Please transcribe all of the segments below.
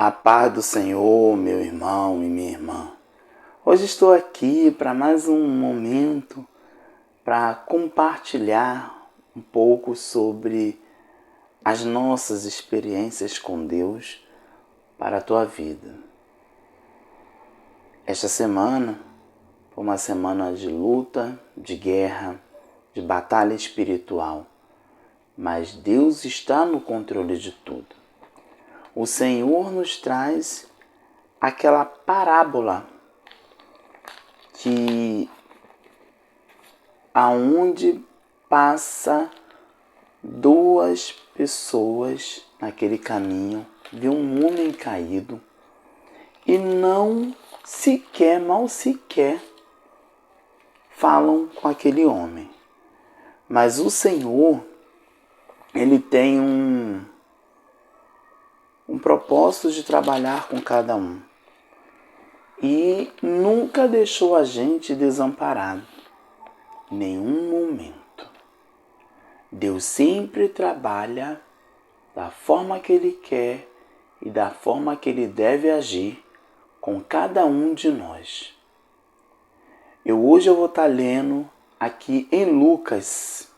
A paz do Senhor, meu irmão e minha irmã. Hoje estou aqui para mais um momento para compartilhar um pouco sobre as nossas experiências com Deus para a tua vida. Esta semana foi uma semana de luta, de guerra, de batalha espiritual, mas Deus está no controle de tudo. O Senhor nos traz aquela parábola que aonde passa duas pessoas naquele caminho, vê um homem caído e mal sequer falam com aquele homem. Mas o Senhor, Ele tem um propósito de trabalhar com cada um. E nunca deixou a gente desamparado. Em nenhum momento. Deus sempre trabalha da forma que Ele quer e da forma que Ele deve agir com cada um de nós. Hoje eu vou estar lendo aqui em Lucas,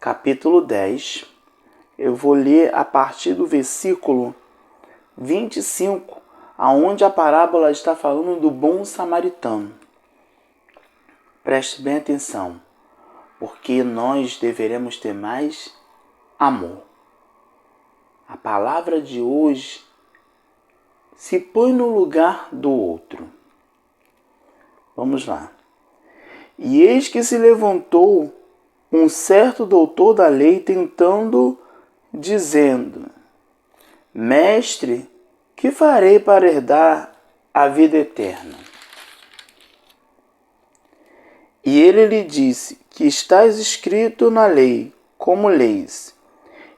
capítulo 10. Eu vou ler a partir do versículo 25, aonde a parábola está falando do bom samaritano. Preste bem atenção, porque nós deveremos ter mais amor. A palavra de hoje se põe no lugar do outro. Vamos lá. E eis que se levantou um certo doutor da lei tentando, dizendo: Mestre, que farei para herdar a vida eterna? E ele lhe disse: Que estás escrito na lei, como lês?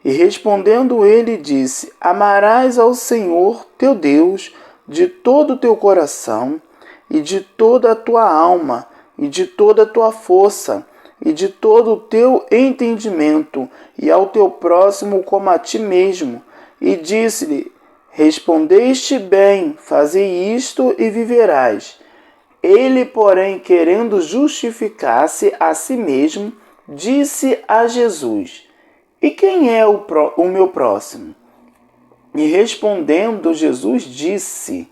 E respondendo ele disse: Amarás ao Senhor teu Deus de todo o teu coração, e de toda a tua alma, e de toda a tua força, e de todo o teu entendimento, e ao teu próximo como a ti mesmo. E disse-lhe: Respondeste bem, fazei isto e viverás. Ele, porém, querendo justificar-se a si mesmo, disse a Jesus: E quem é o meu próximo? E respondendo, Jesus disse: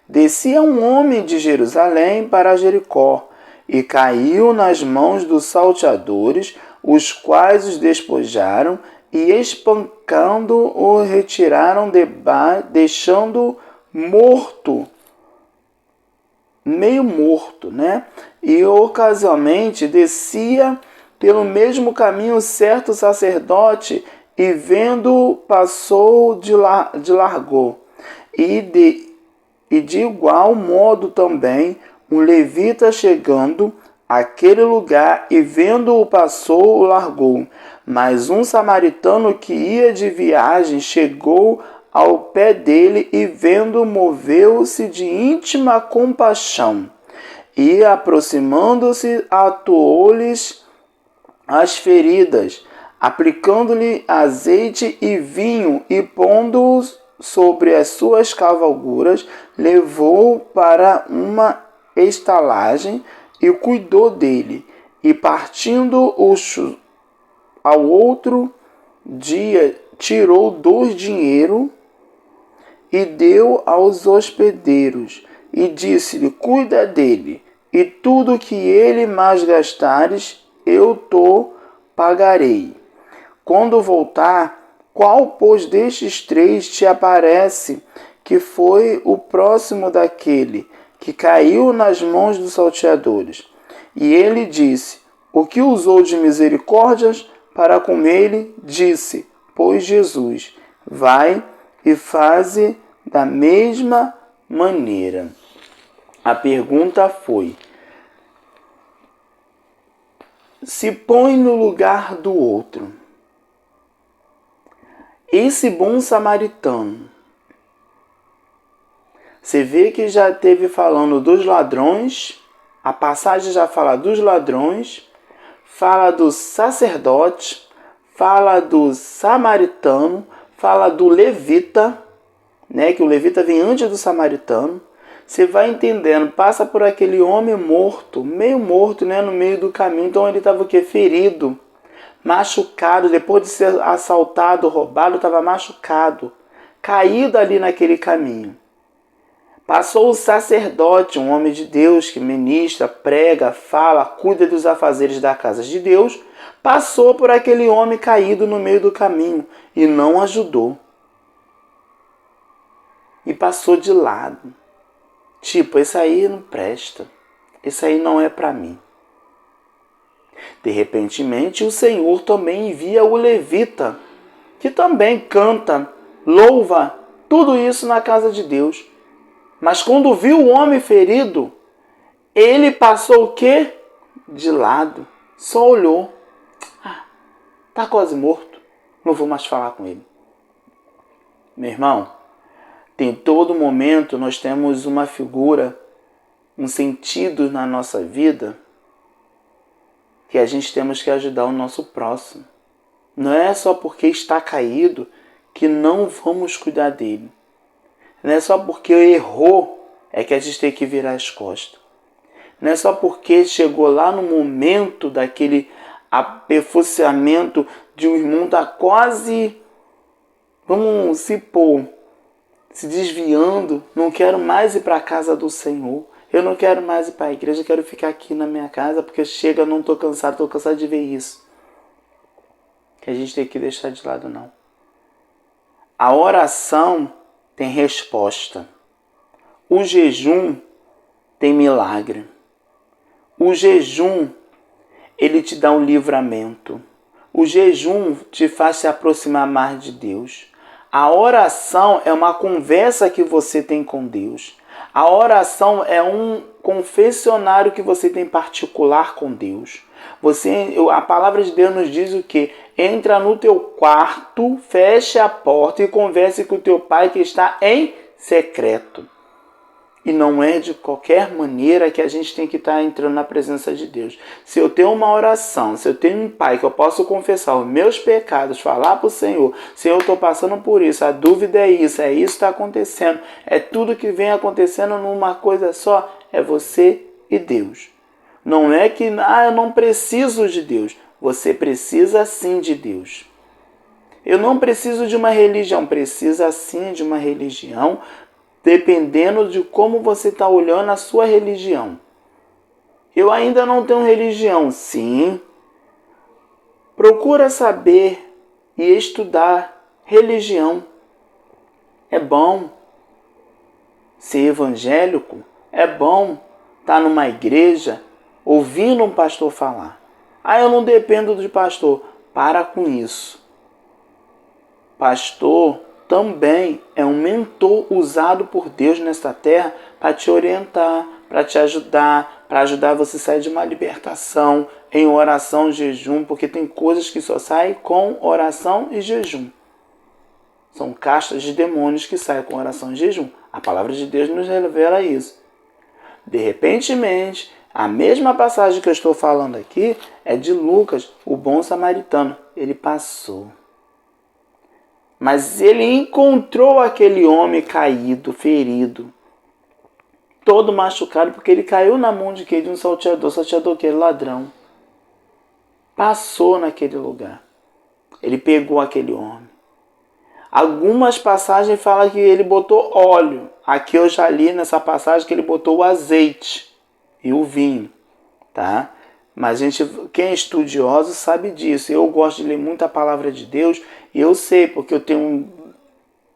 Descia um homem de Jerusalém para Jericó, e caiu nas mãos dos salteadores, os quais os despojaram, e espancando o retiraram deixando morto, meio morto, né? E ocasionalmente descia pelo mesmo caminho certo sacerdote, e vendo passou de largo. E de igual modo também um levita chegando àquele lugar, e vendo-o passou, o largou. Mas um samaritano que ia de viagem chegou ao pé dele, e vendo, moveu-se de íntima compaixão. E aproximando-se, atuou-lhes as feridas, aplicando-lhe azeite e vinho, e pondo-os sobre as suas cavalguras, levou-o para uma estalagem e cuidou dele. E partindo ao outro dia, tirou 2 dinheiros e deu aos hospedeiros, e disse-lhe: Cuida dele, e tudo que ele mais gastares, eu te pagarei. Quando voltar, qual, pois, destes 3 te aparece que foi o próximo daquele que caiu nas mãos dos salteadores? E ele disse: O que usou de misericórdias para com ele? Disse, pois, Jesus: Vai e faze da mesma maneira. A pergunta foi: se põe no lugar do outro. Esse bom samaritano, você vê que já esteve falando dos ladrões, a passagem já fala dos ladrões, fala do sacerdote, fala do samaritano, fala do levita, né, que o levita vem antes do samaritano. Você vai entendendo, passa por aquele homem morto, meio morto, né, no meio do caminho. Então ele estava o quê? Ferido, machucado, depois de ser assaltado, roubado, estava machucado, caído ali naquele caminho. Passou o sacerdote, um homem de Deus que ministra, prega, fala, cuida dos afazeres da casa de Deus, passou por aquele homem caído no meio do caminho e não ajudou. E passou de lado. Tipo, esse aí não presta. Esse aí não é para mim. De repentemente, o Senhor também envia o levita, que também canta, louva, tudo isso na casa de Deus. Mas quando viu o homem ferido, ele passou o quê? De lado. Só olhou. Tá quase morto. Não vou mais falar com ele. Meu irmão, em todo momento nós temos uma figura, um sentido na nossa vida que a gente temos que ajudar o nosso próximo. Não é só porque está caído que não vamos cuidar dele. Não é só porque errou é que a gente tem que virar as costas. Não é só porque chegou lá no momento daquele aperfeiçoamento de um irmão tá quase, vamos supor, se desviando, não quero mais ir para a casa do Senhor. Eu não quero mais ir para a igreja, eu quero ficar aqui na minha casa porque chega, não estou cansado de ver isso. Que a gente tem que deixar de lado, não. A oração tem resposta. O jejum tem milagre. O jejum, ele te dá um livramento. O jejum te faz se aproximar mais de Deus. A oração é uma conversa que você tem com Deus. A oração é um confessionário que você tem particular com Deus. A palavra de Deus nos diz o quê? Entra no teu quarto, feche a porta e converse com o teu pai que está em secreto. E não é de qualquer maneira que a gente tem que estar entrando na presença de Deus. Se eu tenho uma oração, se eu tenho um pai que eu posso confessar os meus pecados, falar para o Senhor, Senhor, eu estou passando por isso, a dúvida é isso que está acontecendo, é tudo que vem acontecendo numa coisa só, é você e Deus. Não é que eu não preciso de Deus, você precisa sim de Deus. Eu não preciso de uma religião, precisa sim de uma religião, dependendo de como você está olhando a sua religião. Eu ainda não tenho religião, sim. Procura saber e estudar religião. É bom ser evangélico, é bom estar numa igreja ouvindo um pastor falar. Eu não dependo de pastor. Para com isso. Pastor também é um mentor usado por Deus nesta terra para te orientar, para te ajudar, para ajudar você a sair de uma libertação em oração e jejum, porque tem coisas que só saem com oração e jejum. São castas de demônios que saem com oração e jejum. A palavra de Deus nos revela isso. De repentemente, a mesma passagem que eu estou falando aqui é de Lucas, o bom samaritano. Ele passou. Mas ele encontrou aquele homem caído, ferido, todo machucado, porque ele caiu na mão de quê? De um salteador. Salteador que? Ladrão. Passou naquele lugar. Ele pegou aquele homem. Algumas passagens falam que ele botou óleo. Aqui eu já li nessa passagem que ele botou o azeite e o vinho, tá? Mas quem é estudioso sabe disso. Eu gosto de ler muito a palavra de Deus e eu sei, porque eu tenho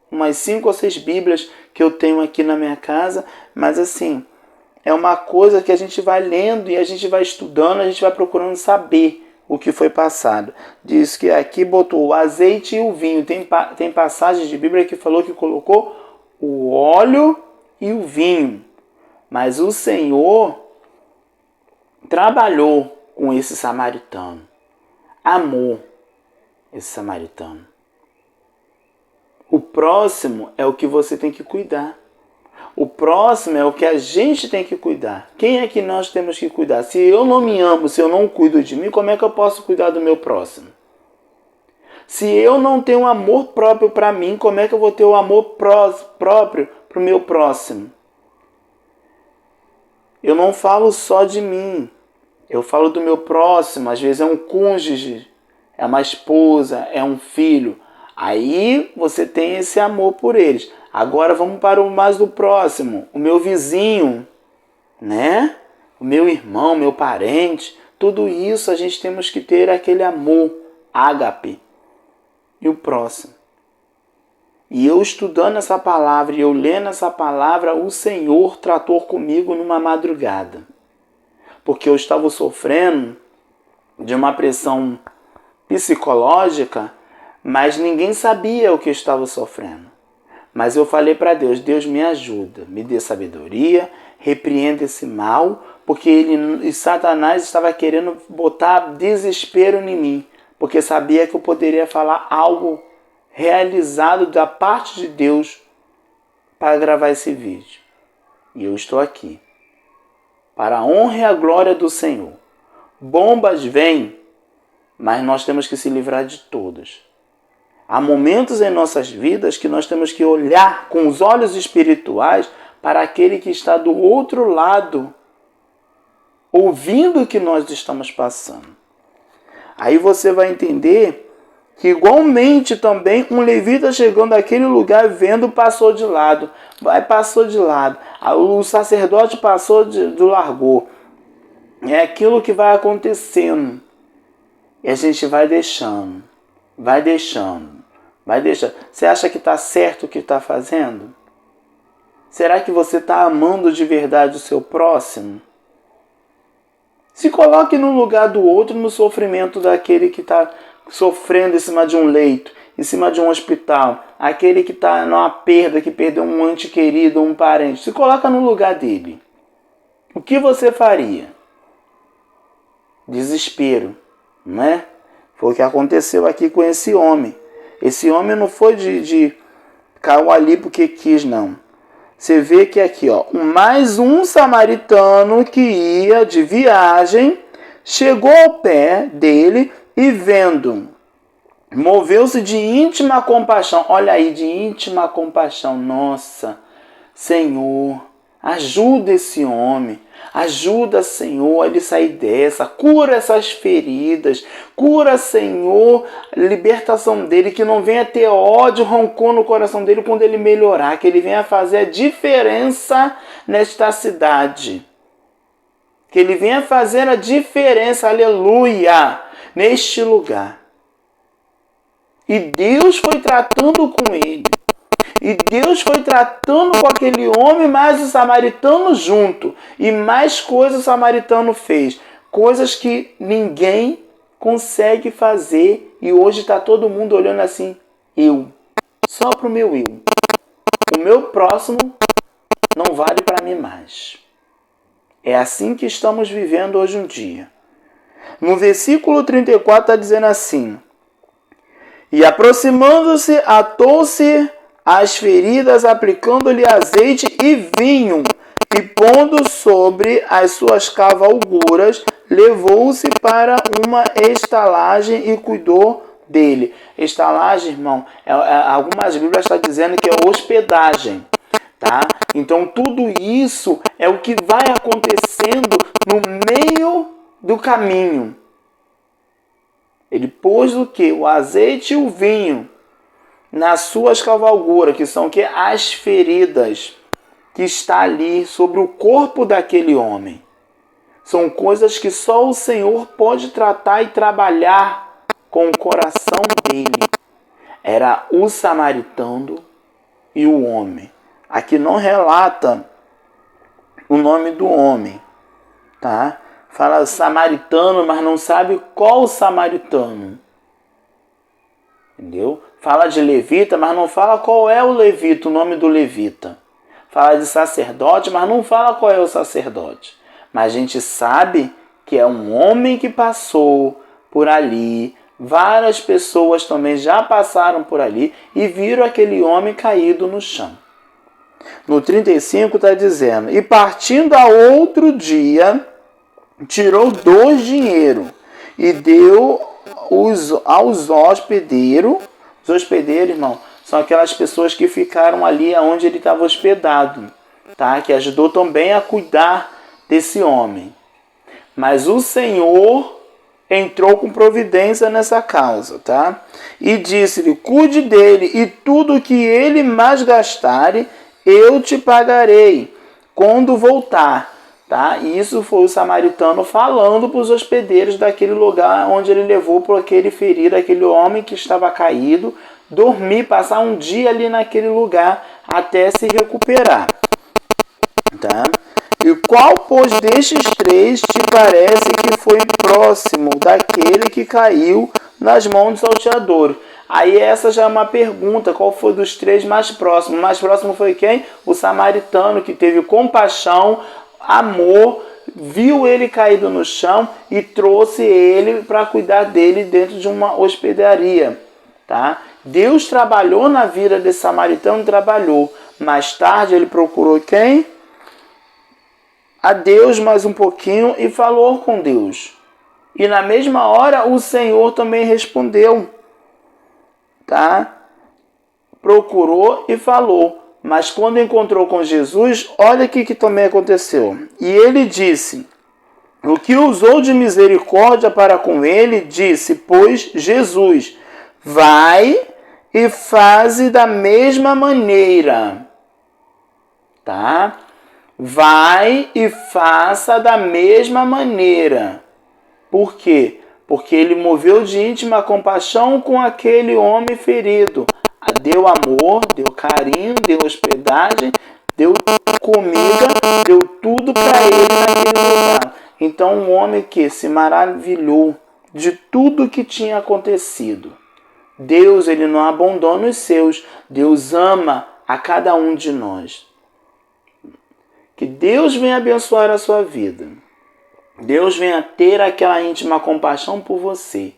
umas 5 ou 6 Bíblias que eu tenho aqui na minha casa, mas assim, é uma coisa que a gente vai lendo e a gente vai estudando, a gente vai procurando saber o que foi passado. Diz que aqui botou o azeite e o vinho. Tem passagens de Bíblia que falou que colocou o óleo e o vinho. Mas o Senhor trabalhou com esse samaritano. Amou esse samaritano. O próximo é o que você tem que cuidar. O próximo é o que a gente tem que cuidar. Quem é que nós temos que cuidar? Se eu não me amo, se eu não cuido de mim, como é que eu posso cuidar do meu próximo? Se eu não tenho um amor próprio para mim, como é que eu vou ter o amor próprio para o meu próximo? Eu não falo só de mim, eu falo do meu próximo. Às vezes é um cônjuge, é uma esposa, é um filho. Aí você tem esse amor por eles. Agora vamos para o mais do próximo, o meu vizinho, né? O meu irmão, meu parente. Tudo isso a gente temos que ter aquele amor, ágape. E o próximo. E eu estudando essa palavra e eu lendo essa palavra, o Senhor tratou comigo numa madrugada. Porque eu estava sofrendo de uma pressão psicológica, mas ninguém sabia o que eu estava sofrendo. Mas eu falei para Deus, Deus me ajuda, me dê sabedoria, repreenda esse mal, porque Satanás estava querendo botar desespero em mim, porque sabia que eu poderia falar algo realizado da parte de Deus para gravar esse vídeo. E eu estou aqui, para a honra e a glória do Senhor. Bombas vêm, mas nós temos que se livrar de todas. Há momentos em nossas vidas que nós temos que olhar com os olhos espirituais para aquele que está do outro lado, ouvindo o que nós estamos passando. Aí você vai entender que igualmente também um levita chegando àquele lugar vendo passou de lado. Passou de lado. O sacerdote passou largou. É aquilo que vai acontecendo. E a gente vai deixando. Vai deixando. Você acha que está certo o que está fazendo? Será que você está amando de verdade o seu próximo? Se coloque no lugar do outro, no sofrimento daquele que está sofrendo em cima de um leito, em cima de um hospital, aquele que está numa perda, que perdeu um ente querido, um parente. Se coloca no lugar dele. O que você faria? Desespero, não é? Foi o que aconteceu aqui com esse homem. Esse homem não foi caiu ali porque quis, não. Você vê que aqui, ó, mais um samaritano que ia de viagem chegou ao pé dele e vendo, moveu-se de íntima compaixão. Olha aí, de íntima compaixão. Nossa, Senhor, ajuda esse homem. Ajuda, Senhor, a ele sair dessa. Cura essas feridas. Cura, Senhor, a libertação dele. Que não venha ter ódio, rancor no coração dele quando ele melhorar. Que ele venha fazer a diferença nesta cidade. Que ele venha fazer a diferença, aleluia, neste lugar. E Deus foi tratando com ele. E Deus foi tratando com aquele homem, mais o samaritano junto. E mais coisas o samaritano fez. Coisas que ninguém consegue fazer. E hoje está todo mundo olhando assim, eu. Só para o meu eu. O meu próximo não vale para mim mais. É assim que estamos vivendo hoje em dia. No versículo 34 está dizendo assim: e aproximando-se, atou-se as feridas, aplicando-lhe azeite e vinho, e pondo sobre as suas cavalguras, levou-se para uma estalagem e cuidou dele. Estalagem, irmão, algumas Bíblias estão dizendo que é hospedagem. Tá? Então tudo isso é o que vai acontecendo no meio do caminho. Ele pôs o que? O azeite e o vinho nas suas cavalguras, que são que? As feridas que está ali sobre o corpo daquele homem. São coisas que só o Senhor pode tratar e trabalhar com o coração dele. Era o samaritano e o homem. Aqui não relata o nome do homem, tá? Fala samaritano, mas não sabe qual samaritano. Entendeu? Fala de levita, mas não fala qual é o levita, o nome do levita. Fala de sacerdote, mas não fala qual é o sacerdote. Mas a gente sabe que é um homem que passou por ali. Várias pessoas também já passaram por ali e viram aquele homem caído no chão. No 35 está dizendo: e partindo a outro dia, tirou 2 dinheiros e deu aos hospedeiros. Os hospedeiros, irmão, são aquelas pessoas que ficaram ali onde ele estava hospedado, tá? Que ajudou também a cuidar desse homem. Mas o Senhor entrou com providência nessa causa, tá? E disse-lhe: cuide dele, e tudo que ele mais gastare, eu te pagarei quando voltar, tá? E isso foi o samaritano falando para os hospedeiros daquele lugar onde ele levou por aquele ferido, aquele homem que estava caído, dormir, passar um dia ali naquele lugar até se recuperar, tá? E qual, pois, destes três te parece que foi próximo daquele que caiu nas mãos do salteador? Aí essa já é uma pergunta, qual foi dos três mais próximo? O mais próximo foi quem? O samaritano, que teve compaixão, amor, viu ele caído no chão e trouxe ele para cuidar dele dentro de uma hospedaria, tá? Deus trabalhou na vida desse samaritano, trabalhou. Mais tarde ele procurou quem? A Deus mais um pouquinho e falou com Deus. E na mesma hora o Senhor também respondeu, tá? Procurou e falou. Mas quando encontrou com Jesus, olha o que também aconteceu. E ele disse: o que usou de misericórdia para com ele, disse, pois, Jesus: vai e faze da mesma maneira. Tá? Vai e faça da mesma maneira. Por quê? Porque ele moveu de íntima compaixão com aquele homem ferido. Deu amor, deu carinho, deu hospedagem, deu comida, deu tudo para ele naquele lugar. Então um homem que se maravilhou de tudo que tinha acontecido. Deus, ele não abandona os seus. Deus ama a cada um de nós. Que Deus venha abençoar a sua vida. Deus venha ter aquela íntima compaixão por você.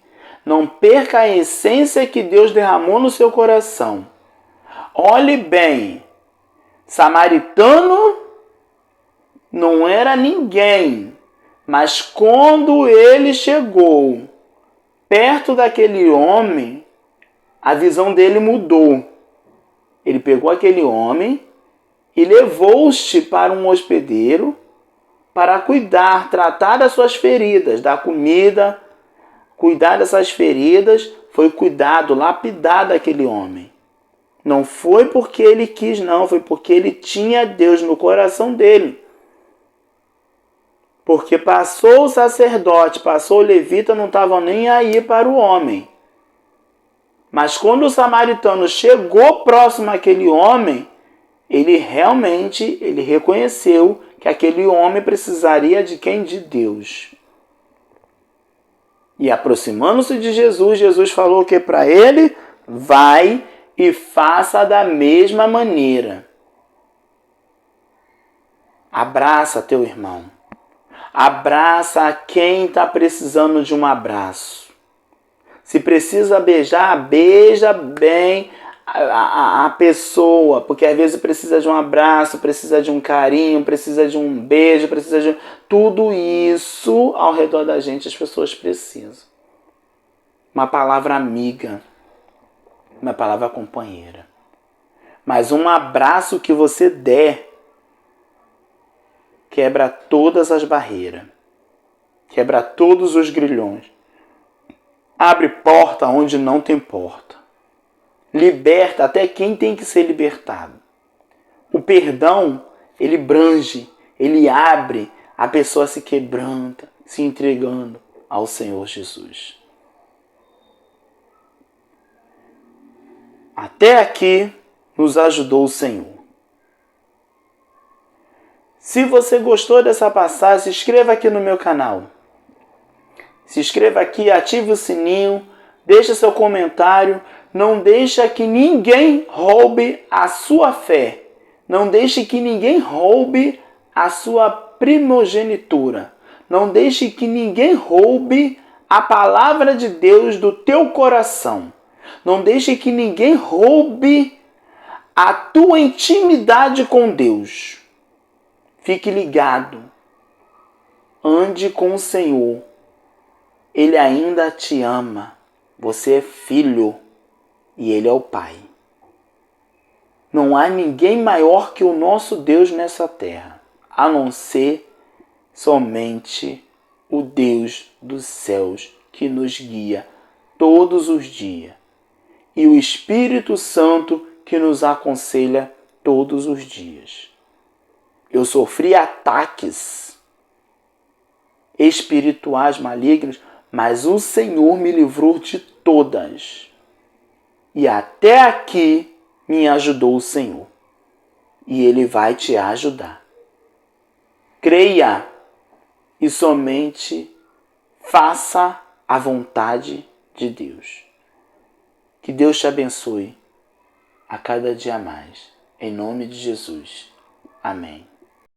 Não perca a essência que Deus derramou no seu coração. Olhe bem, samaritano não era ninguém, mas quando ele chegou perto daquele homem, a visão dele mudou. Ele pegou aquele homem e levou-o para um hospedeiro para cuidar, tratar das suas feridas, dar comida, cuidar dessas feridas. Foi cuidado, lapidado aquele homem. Não foi porque ele quis, não. Foi porque ele tinha Deus no coração dele. Porque passou o sacerdote, passou o levita, não estavam nem aí para o homem. Mas quando o samaritano chegou próximo àquele homem, ele realmente reconheceu que aquele homem precisaria de quem? De Deus. E aproximando-se de Jesus, Jesus falou que para ele: vai e faça da mesma maneira. Abraça teu irmão. Abraça quem está precisando de um abraço. Se precisa beijar, beija bem a pessoa, porque às vezes precisa de um abraço, precisa de um carinho, precisa de um beijo, precisa de tudo isso ao redor da gente. As pessoas precisam. Uma palavra amiga, uma palavra companheira. Mas um abraço que você der quebra todas as barreiras, quebra todos os grilhões, abre porta onde não tem porta. Liberta até quem tem que ser libertado. O perdão, ele brange, ele abre, a pessoa se quebranta, se entregando ao Senhor Jesus. Até aqui nos ajudou o Senhor. Se você gostou dessa passagem, se inscreva aqui no meu canal. Se inscreva aqui, ative o sininho, deixe seu comentário. Não deixe que ninguém roube a sua fé. Não deixe que ninguém roube a sua primogenitura. Não deixe que ninguém roube a palavra de Deus do teu coração. Não deixe que ninguém roube a tua intimidade com Deus. Fique ligado. Ande com o Senhor. Ele ainda te ama. Você é filho e Ele é o Pai. Não há ninguém maior que o nosso Deus nessa terra, a não ser somente o Deus dos céus que nos guia todos os dias e o Espírito Santo que nos aconselha todos os dias. Eu sofri ataques espirituais malignos, mas o Senhor me livrou de todas. E até aqui me ajudou o Senhor. E Ele vai te ajudar. Creia e somente faça a vontade de Deus. Que Deus te abençoe a cada dia mais. Em nome de Jesus. Amém.